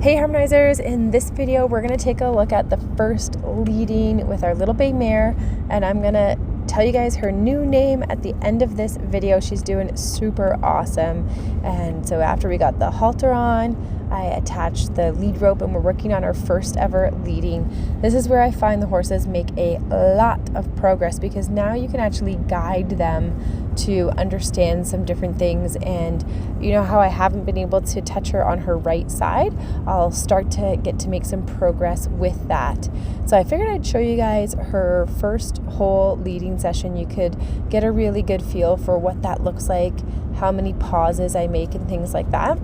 Hey Harmonizers, in this video we're going to take a look at the first leading with our little bay mare, and I'm going to tell you guys her new name at the end of this video. She's doing super awesome. And so after we got the halter on, I attached the lead rope and we're working on our first ever leading. This is where I find the horses make a lot of progress because now you can actually guide them to understand some different things. And you know how I haven't been able to touch her on her right side? I'll start to get to make some progress with that. So I figured I'd show you guys her first whole leading session. You could get a really good feel for what that looks like, how many pauses I make and things like that.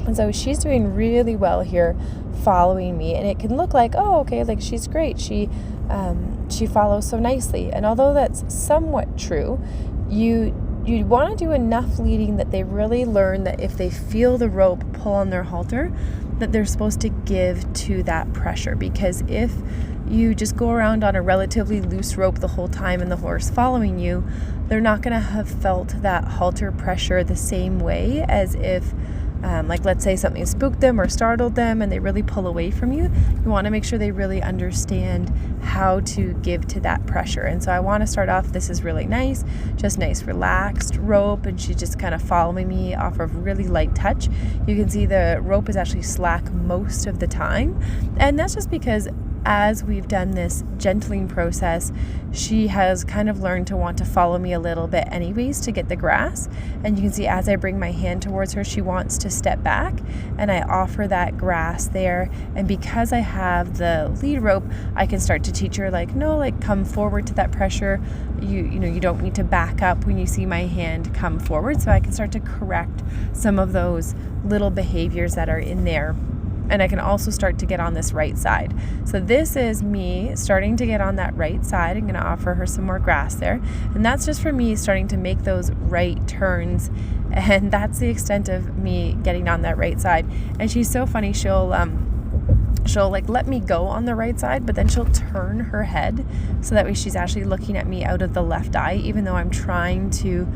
And so she's doing really well here following me, and it can look like, oh, okay, like she's great. She follows so nicely. And although that's somewhat true, you want to do enough leading that they really learn that if they feel the rope pull on their halter, that they're supposed to give to that pressure. Because if you just go around on a relatively loose rope the whole time and the horse following you, they're not going to have felt that halter pressure the same way as if like let's say something spooked them or startled them and they really pull away from you. You want to make sure they really understand how to give to that pressure. And so I want to start off, this is really nice, just nice relaxed rope, and she's just kind of following me off of really light touch. You can see the rope is actually slack most of the time, and that's just because as we've done this gentling process, she has kind of learned to want to follow me a little bit anyways to get the grass. And you can see as I bring my hand towards her, she wants to step back and I offer that grass there. And because I have the lead rope, I can start to teach her like, no, like come forward to that pressure. You don't need to back up when you see my hand come forward. So I can start to correct some of those little behaviors that are in there. And I can also start to get on this right side. So this is me starting to get on that right side. I'm going to offer her some more grass there. And that's just for me starting to make those right turns. And that's the extent of me getting on that right side. And she's so funny. She'll like let me go on the right side, but then she'll turn her head so that way she's actually looking at me out of the left eye, even though I'm trying to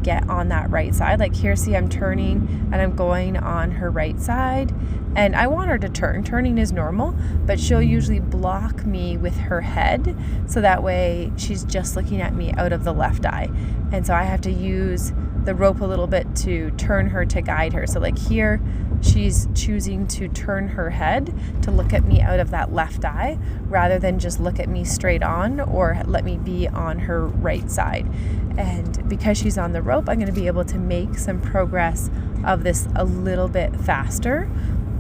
get on that right side. Like here, see, I'm turning and I'm going on her right side, and I want her to turn. Turning is normal, but she'll usually block me with her head so that way she's just looking at me out of the left eye. And so I have to use the rope a little bit to turn her, to guide her. So like here, she's choosing to turn her head to look at me out of that left eye rather than just look at me straight on or let me be on her right side. And because she's on the rope, I'm going to be able to make some progress of this a little bit faster.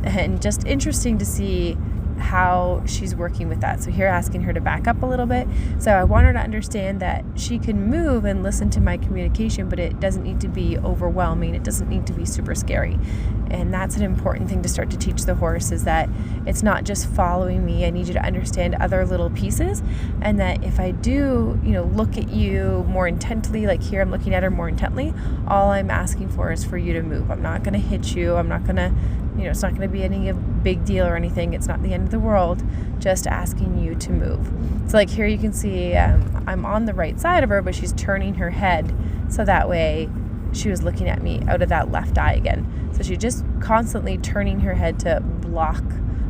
And just interesting to see how she's working with that. So here, asking her to back up a little bit. So I want her to understand that she can move and listen to my communication, but it doesn't need to be overwhelming. It doesn't need to be super scary. And that's an important thing to start to teach the horse, is that it's not just following me. I need you to understand other little pieces, and that if I do, look at you more intently, like here I'm looking at her more intently, all I'm asking for is for you to move. I'm not going to hit you. I'm not going to, it's not going to be any big deal or anything. It's not the end of the world, just asking you to move. So like here you can see I'm on the right side of her, but she's turning her head so that way she was looking at me out of that left eye again. So she's just constantly turning her head to block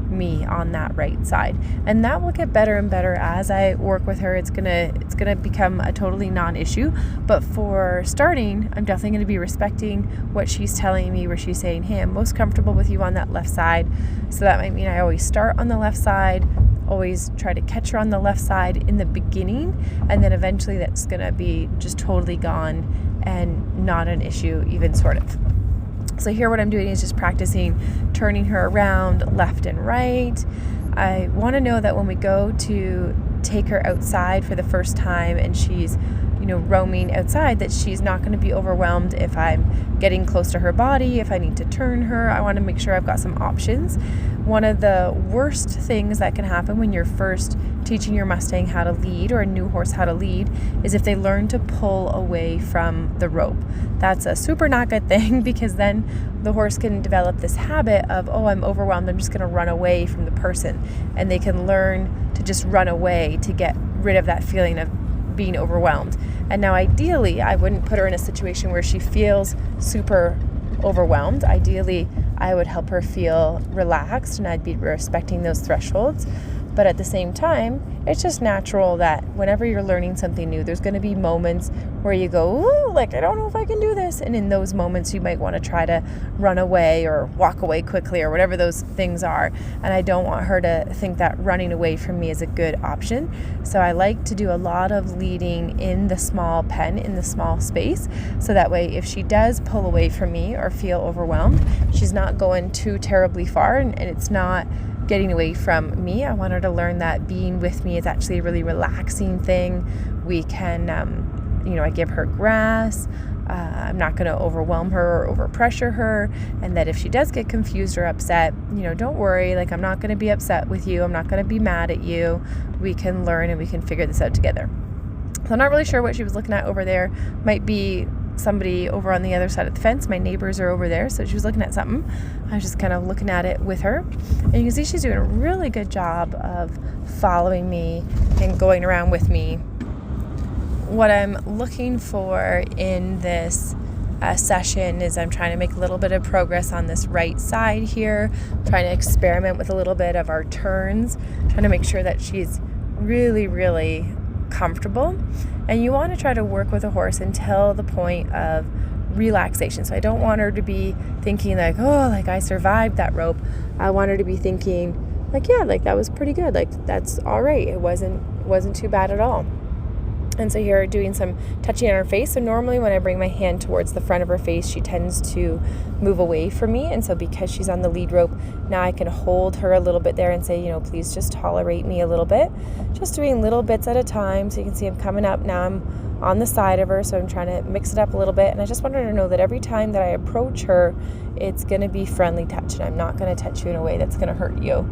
me on that right side, and that will get better and better as I work with her. It's gonna become a totally non-issue, but for starting, I'm definitely going to be respecting what she's telling me, where she's saying, hey, I'm most comfortable with you on that left side. So that might mean I always start on the left side, always try to catch her on the left side in the beginning, and then eventually that's going to be just totally gone and not an issue, even sort of. So here what I'm doing is just practicing turning her around left and right. I want to know that when we go to take her outside for the first time and she's roaming outside, that she's not going to be overwhelmed if I'm getting close to her body, if I need to turn her. I want to make sure I've got some options. One of the worst things that can happen when you're first teaching your Mustang how to lead, or a new horse how to lead, is if they learn to pull away from the rope. That's a super not good thing, because then the horse can develop this habit of, oh, I'm overwhelmed, I'm just going to run away from the person. And they can learn to just run away to get rid of that feeling of being overwhelmed. And now ideally, I wouldn't put her in a situation where she feels super overwhelmed. Ideally, I would help her feel relaxed and I'd be respecting those thresholds. But at the same time, it's just natural that whenever you're learning something new, there's going to be moments where you go, ooh, like, I don't know if I can do this. And in those moments, you might want to try to run away or walk away quickly or whatever those things are. And I don't want her to think that running away from me is a good option. So I like to do a lot of leading in the small pen, in the small space. So that way, if she does pull away from me or feel overwhelmed, she's not going too terribly far and it's not getting away from me. I want her to learn that being with me is actually a really relaxing thing. We can, I give her grass. I'm not going to overwhelm her or overpressure her. And that if she does get confused or upset, don't worry. Like, I'm not going to be upset with you. I'm not going to be mad at you. We can learn and we can figure this out together. So I'm not really sure what she was looking at over there. Might be somebody over on the other side of the fence. My neighbors are over there, so she was looking at something. I was just kind of looking at it with her, and you can see she's doing a really good job of following me and going around with me. What I'm looking for in this session is I'm trying to make a little bit of progress on this right side here, trying to experiment with a little bit of our turns, trying to make sure that she's really, really comfortable. And you want to try to work with a horse until the point of relaxation. So I don't want her to be thinking like, oh, like I survived that rope. I want her to be thinking like, yeah, like that was pretty good. Like that's all right. It wasn't too bad at all. And so here doing some touching on her face. So normally when I bring my hand towards the front of her face, she tends to move away from me. And so because she's on the lead rope, now I can hold her a little bit there and say, please just tolerate me a little bit. Just doing little bits at a time. So you can see I'm coming up. Now I'm on the side of her. So I'm trying to mix it up a little bit. And I just want her to know that every time that I approach her, it's going to be friendly touch. And I'm not going to touch you in a way that's going to hurt you.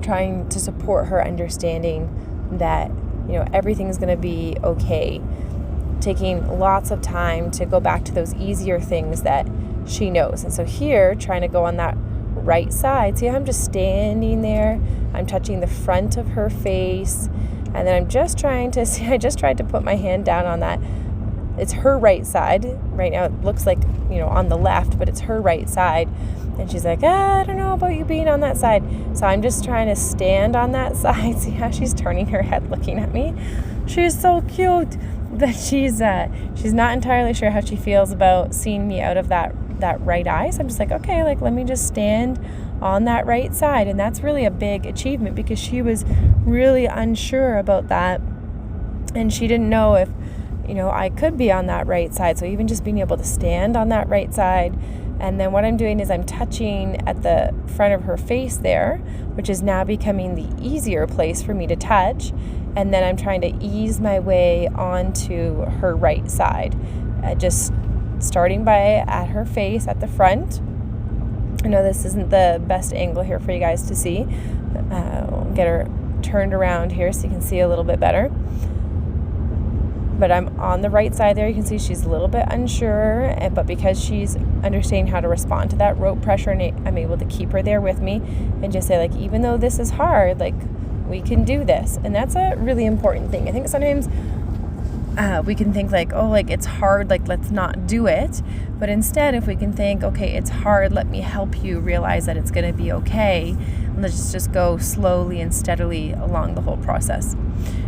Trying to support her understanding that everything's going to be okay. Taking lots of time to go back to those easier things that she knows. And so here, trying to go on that right side. See, I'm just standing there. I'm touching the front of her face. And then I'm just trying to see, I just tried to put my hand down on that. It's her right side. Right now it looks like, on the left, but it's her right side. And she's like, I don't know about you being on that side. So I'm just trying to stand on that side. See how she's turning her head looking at me? She's so cute. But she's not entirely sure how she feels about seeing me out of that right eye. So I'm just like, okay, like let me just stand on that right side. And that's really a big achievement because she was really unsure about that. And she didn't know if, I could be on that right side. So even just being able to stand on that right side. And then what I'm doing is I'm touching at the front of her face there, which is now becoming the easier place for me to touch. And then I'm trying to ease my way onto her right side, just starting by at her face at the front. I know this isn't the best angle here for you guys to see. I'll get her turned around here so you can see a little bit better. But I'm on the right side there. You can see she's a little bit unsure, but because she's understanding how to respond to that rope pressure, and I'm able to keep her there with me and just say, like, even though this is hard, like, we can do this. And that's a really important thing. I think sometimes we can think like, oh, like it's hard, like let's not do it. But instead, if we can think, okay, it's hard, let me help you realize that it's going to be okay. And let's just go slowly and steadily along the whole process.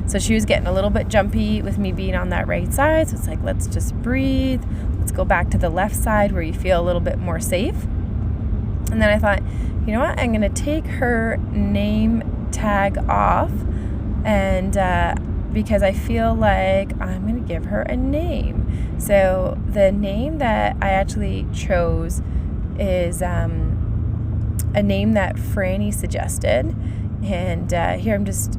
So she was getting a little bit jumpy with me being on that right side. So it's like, let's just breathe. Let's go back to the left side where you feel a little bit more safe. And then I thought, you know what? I'm going to take her name tag off. And because I feel like I'm going to give her a name. So the name that I actually chose is a name that Franny suggested. And here I'm just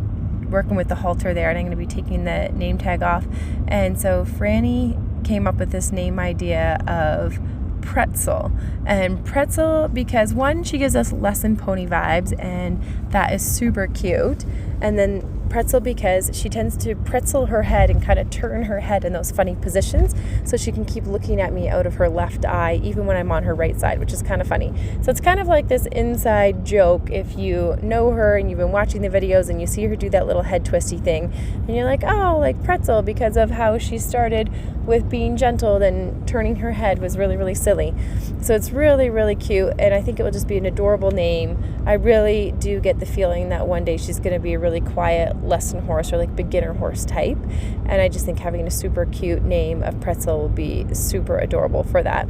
working with the halter there, and I'm going to be taking the name tag off. And so Franny came up with this name idea of Pretzel. And Pretzel because one, she gives us lesson pony vibes, and that is super cute. And then Pretzel because she tends to pretzel her head and kind of turn her head in those funny positions so she can keep looking at me out of her left eye even when I'm on her right side, which is kind of funny. So it's kind of like this inside joke if you know her and you've been watching the videos and you see her do that little head twisty thing and you're like, oh, like Pretzel, because of how she started with being gentle, then turning her head was really, really silly. So it's really, really cute, and I think it will just be an adorable name. I really do get the feeling that one day she's going to be a really quiet lesson horse or like beginner horse type, and I just think having a super cute name of Pretzel will be super adorable for that.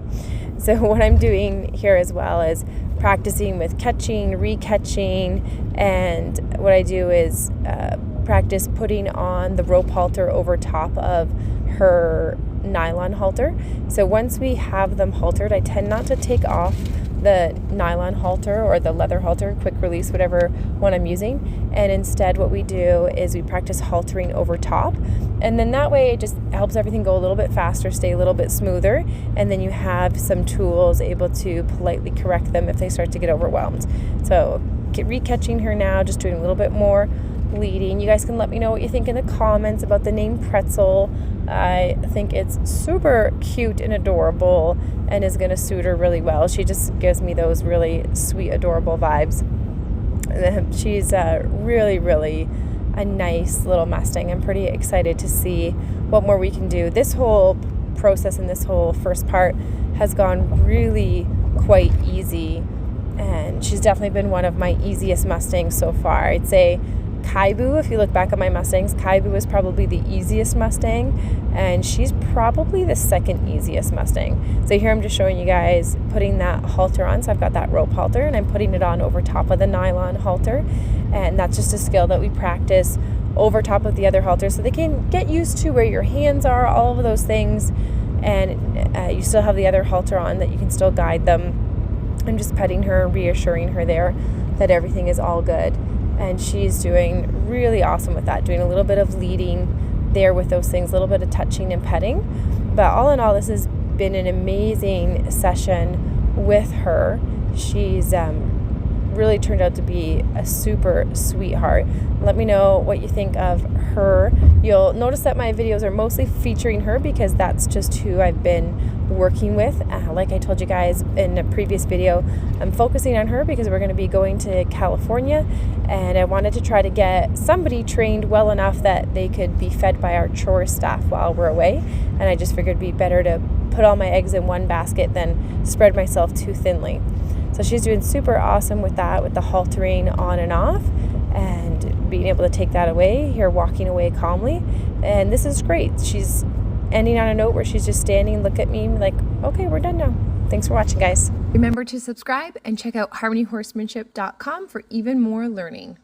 So what I'm doing here as well is practicing with catching, re-catching, and what I do is practice putting on the rope halter over top of her nylon halter. So once we have them haltered, I tend not to take off the nylon halter or the leather halter, quick release, whatever one I'm using. And instead what we do is we practice haltering over top. And then that way it just helps everything go a little bit faster, stay a little bit smoother. And then you have some tools able to politely correct them if they start to get overwhelmed. So re-catching her now, just doing a little bit more leading. You guys can let me know what you think in the comments about the name Pretzel. I think it's super cute and adorable and is going to suit her really well. She just gives me those really sweet, adorable vibes. She's really, really a nice little Mustang. I'm pretty excited to see what more we can do. This whole process and this whole first part has gone really quite easy, and she's definitely been one of my easiest Mustangs so far. I'd say Kaibu, if you look back at my Mustangs, Kaibu is probably the easiest Mustang, and she's probably the second easiest Mustang. So here I'm just showing you guys putting that halter on. So I've got that rope halter and I'm putting it on over top of the nylon halter, and that's just a skill that we practice over top of the other halter so they can get used to where your hands are, all of those things, and you still have the other halter on that you can still guide them. I'm just petting her, reassuring her there that everything is all good. And she's doing really awesome with that, doing a little bit of leading there with those things, a little bit of touching and petting. But all in all, this has been an amazing session with her. She's really turned out to be a super sweetheart. Let me know what you think of her. You'll notice that my videos are mostly featuring her because that's just who I've been working with. Like I told you guys in a previous video, I'm focusing on her because we're going to be going to California, and I wanted to try to get somebody trained well enough that they could be fed by our chore staff while we're away, and I just figured it'd be better to put all my eggs in one basket than spread myself too thinly. So she's doing super awesome with that, with the haltering on and off, and being able to take that away, here walking away calmly. And this is great. She's ending on a note where she's just standing and look at me like, okay, we're done now. Thanks for watching, guys. Remember to subscribe and check out harmonyhorsemanship.com for even more learning.